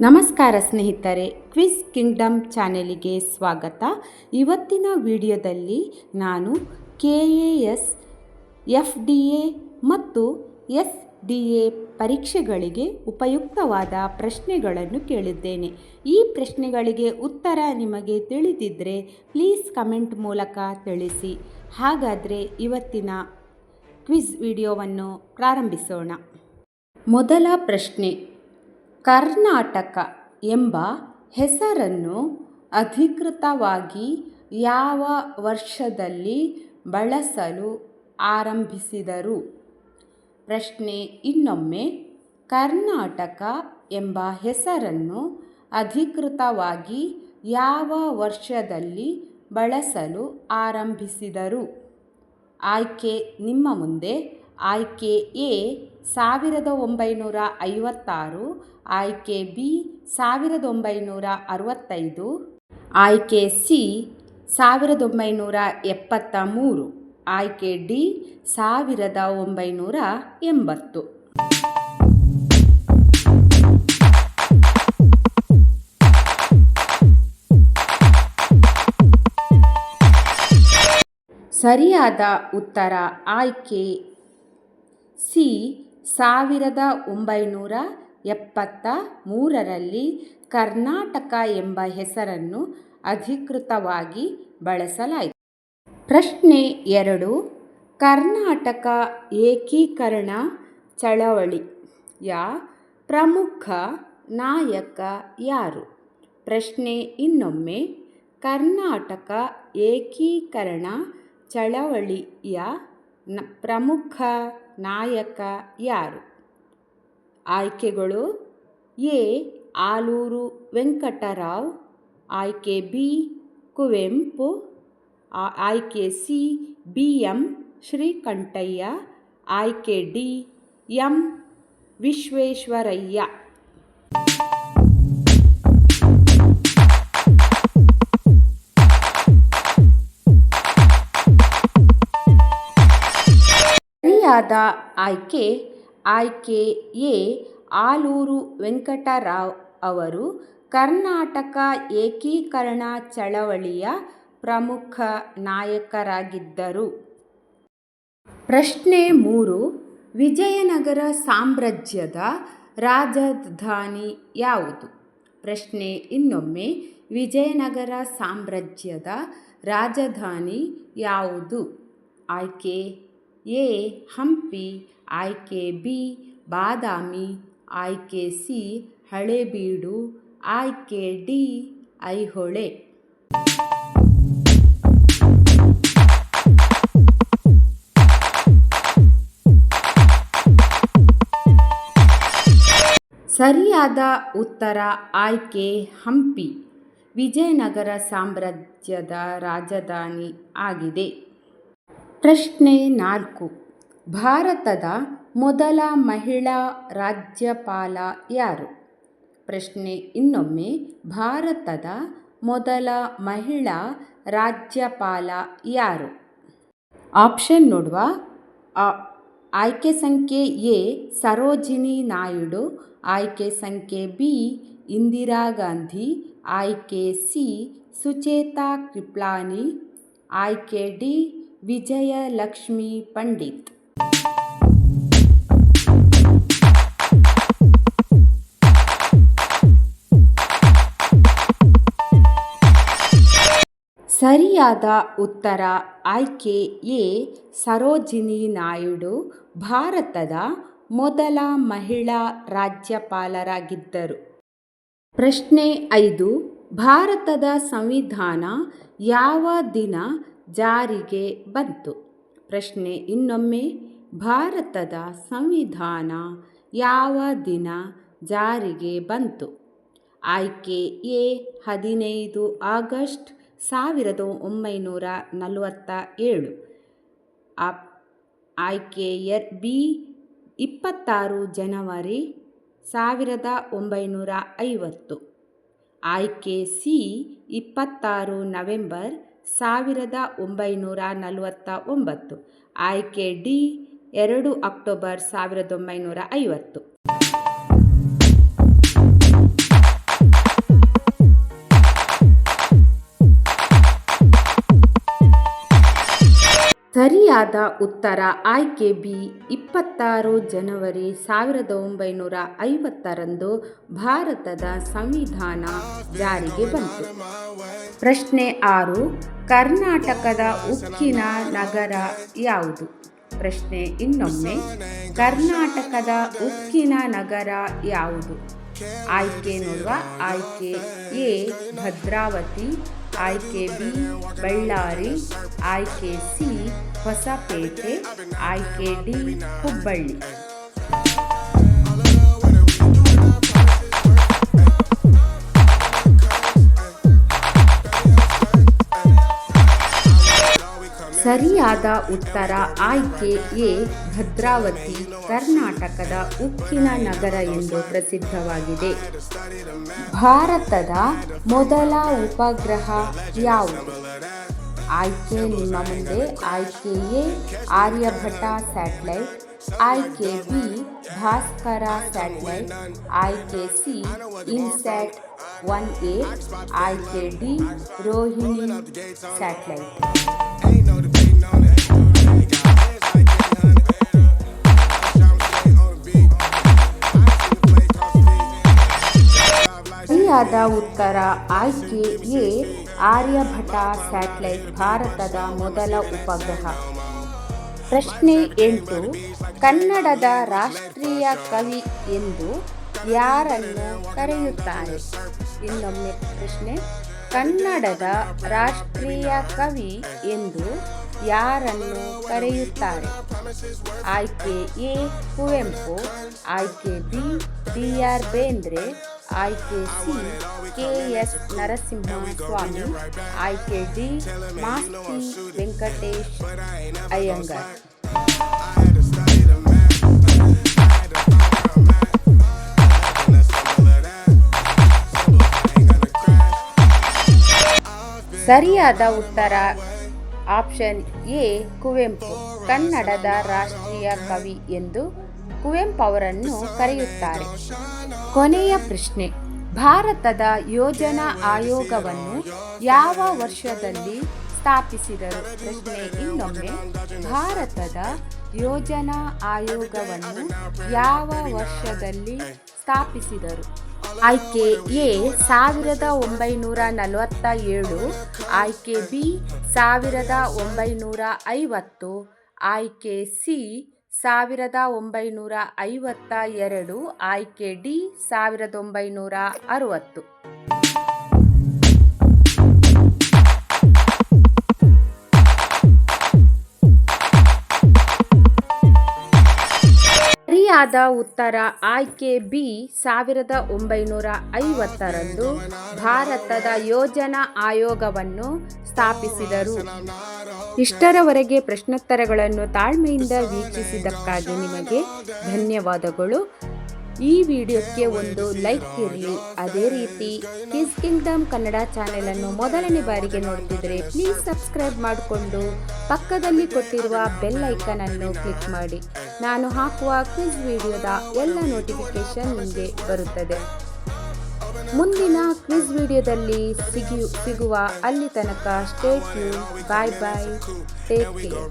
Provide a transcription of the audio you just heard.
ನಮಸ್ಕಾರ ಸ್ನೇಹಿತರೆ, quiz Kingdom ಚಾನೆಲಿಗೆ ಸ್ವಾಗತ. ಇವತ್ತಿನ ವಿಡಿಯೋದಲ್ಲಿ ನಾನು KAS, FDA ಮತ್ತು SDA ಪರೀಕ್ಷೆಗಳಿಗೆ ಉಪಯುಕ್ತವಾದ ಪ್ರಶ್ನೆಗಳನ್ನು ಕೇಳಿದ್ದೇನೆ. ಈ ಪ್ರಶ್ನೆಗಳಿಗೆ ಉತ್ತರ ನಿಮಗೆ ತಿಳಿದಿದ್ದರೆ ಪ್ಲೀಸ್ ಕಮೆಂಟ್ ಮೂಲಕ ತಿಳಿಸಿ. ಹಾಗಾದರೆ ಇವತ್ತಿನ ಕ್ವಿಜ್ ವಿಡಿಯೋವನ್ನು ಪ್ರಾರಂಭಿಸೋಣ. ಮೊದಲ ಪ್ರಶ್ನೆ, ಕರ್ನಾಟಕ ಎಂಬ ಹೆಸರನ್ನು ಅಧಿಕೃತವಾಗಿ ಯಾವ ವರ್ಷದಲ್ಲಿ ಬಳಸಲು ಆರಂಭಿಸಿದರು? ಪ್ರಶ್ನೆ ಇನ್ನೊಮ್ಮೆ, ಕರ್ನಾಟಕ ಎಂಬ ಹೆಸರನ್ನು ಅಧಿಕೃತವಾಗಿ ಯಾವ ವರ್ಷದಲ್ಲಿ ಬಳಸಲು ಆರಂಭಿಸಿದರು? ಆಯ್ಕೆ ನಿಮ್ಮ ಮುಂದೆ. ಆಯ್ಕೆ ಎ 1956, ಆಯ್ಕೆ ಬಿ 1965, ಆಯ್ಕೆ ಸಿ 1973, ಆಯ್ಕೆ ಡಿ 1980. ಸರಿಯಾದ ಉತ್ತರ ಆಯ್ಕೆ ಸಿ 1973ರಲ್ಲಿ ಕರ್ನಾಟಕ ಎಂಬ ಹೆಸರನ್ನು ಅಧಿಕೃತವಾಗಿ ಬಳಸಲಾಯಿತು. ಪ್ರಶ್ನೆ 2, ಕರ್ನಾಟಕ ಏಕೀಕರಣ ಚಳವಳಿಯ ಪ್ರಮುಖ ನಾಯಕ ಯಾರು? ಪ್ರಶ್ನೆ ಇನ್ನೊಮ್ಮೆ, ಕರ್ನಾಟಕ ಏಕೀಕರಣ ಚಳವಳಿಯ ಪ್ರಮುಖ ನಾಯಕ ಯಾರು? ಆಯ್ಕೆಗಳು: ಎ ಆಲೂರು ವೆಂಕಟರಾವ್, ಆಯ್ಕೆ ಬಿ ಕುವೆಂಪು, ಆಯ್ಕೆ ಸಿ BM ಶ್ರೀಕಂಠಯ್ಯ, ಆಯ್ಕೆ ಡಿ M ವಿಶ್ವೇಶ್ವರಯ್ಯ. ಸರಿಯಾದ ಆಯ್ಕೆ ಎ ಆಲೂರು ವೆಂಕಟರಾವ್ ಅವರು ಕರ್ನಾಟಕ ಏಕೀಕರಣ ಚಳವಳಿಯ ಪ್ರಮುಖ ನಾಯಕರಾಗಿದ್ದರು. ಪ್ರಶ್ನೆ 3, ವಿಜಯನಗರ ಸಾಮ್ರಾಜ್ಯದ ರಾಜಧಾನಿ ಯಾವುದು? ಪ್ರಶ್ನೆ ಇನ್ನೊಮ್ಮೆ, ವಿಜಯನಗರ ಸಾಮ್ರಾಜ್ಯದ ರಾಜಧಾನಿ ಯಾವುದು? ಆಯ್ಕೆ ಎ ಹಂಪಿ, ಆಯ್ಕೆ ಬಿ ಬಾದಾಮಿ, ಆಯ್ಕೆ ಸಿ ಹಳೇಬೀಡು, ಆಯ್ಕೆ ಡಿ ಐಹೊಳೆ. ಸರಿಯಾದ ಉತ್ತರ ಆಯ್ಕೆ ಹಂಪಿ ವಿಜಯನಗರ ಸಾಮ್ರಾಜ್ಯದ ರಾಜಧಾನಿ ಆಗಿದೆ. ಪ್ರಶ್ನೆ 4, ಭಾರತದ ಮೊದಲ ಮಹಿಳಾ ರಾಜ್ಯಪಾಲ ಯಾರು? ಪ್ರಶ್ನೆ ಇನ್ನೊಮ್ಮೆ, ಭಾರತದ ಮೊದಲ ಮಹಿಳಾ ರಾಜ್ಯಪಾಲ ಯಾರು? ಆಪ್ಷನ್ ನೋಡುವ. ಆಯ್ಕೆ ಸಂಖ್ಯೆ ಎ ಸರೋಜಿನಿ ನಾಯ್ಡು, ಆಯ್ಕೆ ಸಂಖ್ಯೆ ಬಿ ಇಂದಿರಾ ಗಾಂಧಿ, ಆಯ್ಕೆ ಸಿ ಸುಚೇತಾ ಕೃಪ್ಲಾನಿ, ಆಯ್ಕೆ ಡಿ ವಿಜಯಲಕ್ಷ್ಮಿ ಪಂಡಿತ್. ಸರಿಯಾದ ಉತ್ತರ ಆಯ್ಕೆ ಎ ಸರೋಜಿನಿ ನಾಯ್ಡು ಭಾರತದ ಮೊದಲ ಮಹಿಳಾ ರಾಜ್ಯಪಾಲರಾಗಿದ್ದರು. ಪ್ರಶ್ನೆ 5, ಭಾರತದ ಸಂವಿಧಾನ ಯಾವ ದಿನ ಜಾರಿಗೆ ಬಂತು? ಪ್ರಶ್ನೆ ಇನ್ನೊಮ್ಮೆ, ಭಾರತದ ಸಂವಿಧಾನ ಯಾವ ದಿನ ಜಾರಿಗೆ ಬಂತು? ಆಯ್ಕೆ ಎ 15 ಆಗಸ್ಟ್ 1947, ಆಯ್ಕೆ ಬಿ 26 ಜನವರಿ 1950, ಆಯ್ಕೆ ಸಿ 26 ನವೆಂಬರ್ 1949, ಆಯ್ಕೆ ಡಿ 2 ಅಕ್ಟೋಬರ್ 1950. ಸರಿಯಾದ ಉತ್ತರ ಆಯ್ಕೆ ಬಿ. 26 ಜನವರಿ 1950ರಂದು ಭಾರತದ ಸಂವಿಧಾನ ಜಾರಿಗೆ ಬಂತು. ಪ್ರಶ್ನೆ 6. ಕರ್ನಾಟಕದ ಉಕ್ಕಿನ ನಗರ ಯಾವುದು? ಪ್ರಶ್ನೆ ಇನ್ನೊಮ್ಮೆ, ಕರ್ನಾಟಕದ ಉಕ್ಕಿನ ನಗರ ಯಾವುದು? ಆಯ್ಕೆ ನೋಡುವ. ಆಯ್ಕೆ ಎ ಭದ್ರಾವತಿ, ಆಯ್ಕೆ ಬಿ ಬಳ್ಳಾರಿ, ಆಯ್ಕೆ ಸಿ ಹೊಸಪೇಟೆ, ಆಯ್ಕೆ ಡಿ ಹುಬ್ಬಳ್ಳಿ. ಸರಿಯಾದ ಉತ್ತರ ಆಯ್ಕೆ ಎ ಭದ್ರಾವತಿ ಕರ್ನಾಟಕದ ಉಕ್ಕಿನ ನಗರ ಎಂದು ಪ್ರಸಿದ್ಧವಾಗಿದೆ. ಭಾರತದ ಮೊದಲ ಉಪಗ್ರಹ ಯಾವುದು? ಆಯ್ಕೆ ನಿಮ್ಮ ಮುಂದೆ. ಆಯ್ಕೆ ಎ ಆರ್ಯಭಟ ಸ್ಯಾಟಲೈಟ್, ಆಯ್ಕೆ ಬಿ ಭಾಸ್ಕರ ಸ್ಯಾಟಲೈಟ್, ಆಯ್ಕೆ ಸಿ ಇನ್ಸ್ಯಾಟ್ 1A, ಆಯ್ಕೆ ಡಿ ರೋಹಿಣಿ ಸ್ಯಾಟಲೈಟ್. ಸರಿಯಾದ ಉತ್ತರ ಆಯ್ಕೆ ಎ ಆರ್ಯಭಟ ಸ್ಯಾಟಲೈಟ್ ಭಾರತದ ಮೊದಲ ಉಪಗ್ರಹ. ಪ್ರಶ್ನೆ 8. ಕನ್ನಡದ ರಾಷ್ಟ್ರೀಯ ಕವಿ ಎಂದು ಯಾರನ್ನು ಕರೆಯುತ್ತಾರೆ? ಇನ್ನೊಮ್ಮೆ ಪ್ರಶ್ನೆ. ಕನ್ನಡದ ರಾಷ್ಟ್ರೀಯ ಕವಿ ಎಂದು ಯಾರನ್ನು ಕರೆಯುತ್ತಾರೆ? ಆಯ್ಕೆ ಎ ಕುವೆಂಪು, ಆಯ್ಕೆ ಬಿ DR ಬೇಂದ್ರೆ, ಆಯ್ಕೆ ಸಿ KS ನರಸಿಂಹಸ್ವಾಮಿ, ಆಯ್ಕೆ ಡಿ ಮಾಸ್ತಿ ವೆಂಕಟೇಶ್ ಅಯ್ಯಂಗಾರ್. ಸರಿಯಾದ ಉತ್ತರ ಆಪ್ಷನ್ ಎ ಕುವೆಂಪು. ಕನ್ನಡದ ರಾಷ್ಟ್ರೀಯ ಕವಿ ಎಂದು ಕುವೆಂಪು ಅವರನ್ನು ಕರೆಯುತ್ತಾರೆ. ಕೊನೆಯ ಪ್ರಶ್ನೆ. ಭಾರತದ ಯೋಜನಾ ಆಯೋಗವನ್ನು ಯಾವ ವರ್ಷದಲ್ಲಿ ಸ್ಥಾಪಿಸಿದರು? ಪ್ರಶ್ನೆ ಇನ್ನೊಮ್ಮೆ. ಭಾರತದ ಯೋಜನಾ ಆಯೋಗವನ್ನು ಯಾವ ವರ್ಷದಲ್ಲಿ ಸ್ಥಾಪಿಸಿದರು? ಆಯ್ಕೆ ಎ 1947, ಆಯ್ಕೆ ಬಿ 1950, ಆಯ್ಕೆ ಸಿ 1952, ಆಯ್ಕೆ ಡಿ 1960. ಸರಿಯಾದ ಉತ್ತರ ಆಯ್ಕೆ ಬಿ 1950ರಂದು ಭಾರತದ ಯೋಜನಾ ಆಯೋಗವನ್ನು ಸ್ಥಾಪಿಸಿದರು. ಇಷ್ಟರವರೆಗೆ ಪ್ರಶ್ನೋತ್ತರಗಳನ್ನು ತಾಳ್ಮೆಯಿಂದ ವೀಕ್ಷಿಸಿದ್ದಕ್ಕಾಗಿ ನಿಮಗೆ ಧನ್ಯವಾದಗಳು. ಈ ವಿಡಿಯೋಕ್ಕೆ ಒಂದು ಲೈಕ್ ಇರಲಿ. ಅದೇ ರೀತಿ ಕ್ವಿಜ್ ಕಿಂಗ್ಡಮ್ ಕನ್ನಡ ಚಾನೆಲನ್ನು ಮೊದಲನೇ ಬಾರಿಗೆ ನೋಡ್ತಿದ್ರೆ ಪ್ಲೀಸ್ ಸಬ್ಸ್ಕ್ರೈಬ್ ಮಾಡಿಕೊಂಡು ಪಕ್ಕದಲ್ಲಿ ಕೊಟ್ಟಿರುವ ಬೆಲ್ ಐಕನ್ ಅನ್ನು ಕ್ಲಿಕ್ ಮಾಡಿ. ನಾನು ಹಾಕುವ ಕ್ವಿಜ್ ವಿಡಿಯೋದ ಎಲ್ಲ ನೋಟಿಫಿಕೇಶನ್ ನಿಮಗೆ ಬರುತ್ತದೆ. ಮುಂದಿನ ಕ್ವಿಜ್ ವಿಡಿಯೋದಲ್ಲಿ ಸಿಗುವ ಅಲ್ಲಿ ತನಕ stay tune. Bye bye. Take care.